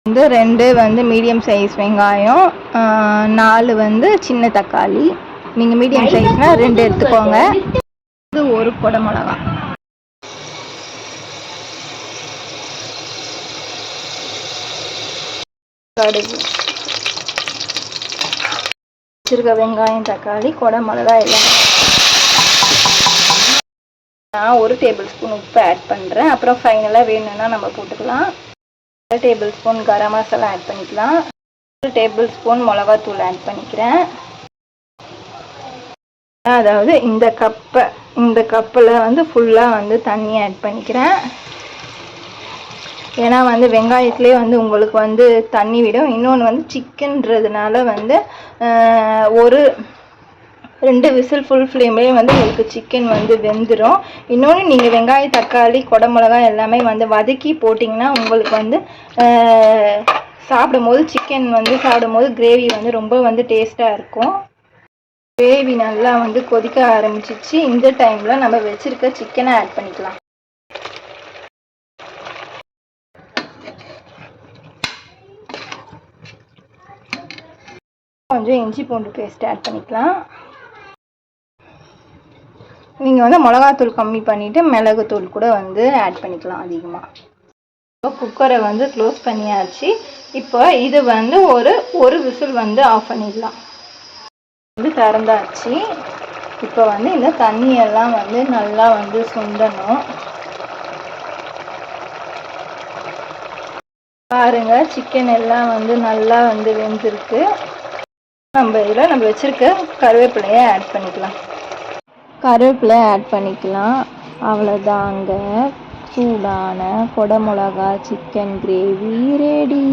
வந்து 2 வந்து medium size வெங்காயம், 4 வந்து சின்ன தக்காளி. நீங்கள் மீடியம் சைஸ்னால் 2 எடுத்துக்கோங்க. இது 1 கொடை மிளகா. கடுகு, வச்சிருக்க வெங்காயம், தக்காளி, கொடை மிளகா எல்லாம் நான் 1 டேபிள் ஸ்பூன் உப்பு ஆட் பண்ணுறேன். அப்புறம் ஃபைனலாக வேணும்னா நம்ம போட்டுக்கலாம். 1 table spoon garam masala add பண்ணிக்கலாம். 1 டேபிள் ஸ்பூன் மிளகாத்தூள் ஆட் பண்ணிக்கிறேன். அதாவது இந்த கப்பில் வந்து ஃபுல்லாக வந்து தண்ணி ஆட் பண்ணிக்கிறேன். ஏன்னா வந்து வெங்காயத்துலேயே வந்து உங்களுக்கு வந்து தண்ணி விடும். இன்னொன்று வந்து சிக்கன்றதுனால வந்து ஒரு 2 விசில் ஃபுல் ஃப்ளேம்லேயே வந்து உங்களுக்கு சிக்கன் வந்து வெந்துடும். இன்னொன்று நீங்கள் வெங்காயம், தக்காளி, கொடை மிளகா எல்லாமே வந்து வதக்கி போட்டிங்கன்னா உங்களுக்கு வந்து சாப்பிடும்போது சிக்கன் வந்து சாப்பிடும்போது கிரேவி வந்து ரொம்ப வந்து டேஸ்ட்டாக இருக்கும். கிரேவி நல்லா வந்து கொதிக்க ஆரம்பிச்சிச்சு. இந்த டைமில் நம்ம வச்சுருக்க சிக்கனை ஆட் பண்ணிக்கலாம். கொஞ்சம் இஞ்சி பூண்டு பேஸ்ட் ஆட் பண்ணிக்கலாம். நீங்கள் வந்து மிளகாத்தூள் கம்மி பண்ணிவிட்டு மிளகுத்தூள் கூட வந்து ஆட் பண்ணிக்கலாம் அதிகமாக. இப்போ குக்கரை வந்து க்ளோஸ் பண்ணியாச்சு. இப்போ இது வந்து ஒரு விசில் வந்து ஆஃப் பண்ணிடலாம். வந்து திறந்தாச்சு. இப்போ வந்து இந்த தண்ணியெல்லாம் வந்து நல்லா வந்து சுண்டணும். பாருங்கள், சிக்கன் எல்லாம் வந்து நல்லா வந்து வெந்திருக்கு. நம்ம இதில் நம்ம வச்சுருக்க கருவேப்பிலையை ஆட் பண்ணிக்கலாம். கருவேப்பிலை ஆட் பண்ணிக்கலாம். அவ்வளோதாங்க, சூடான கொடை மிளகா சிக்கன் கிரேவி ரெடி.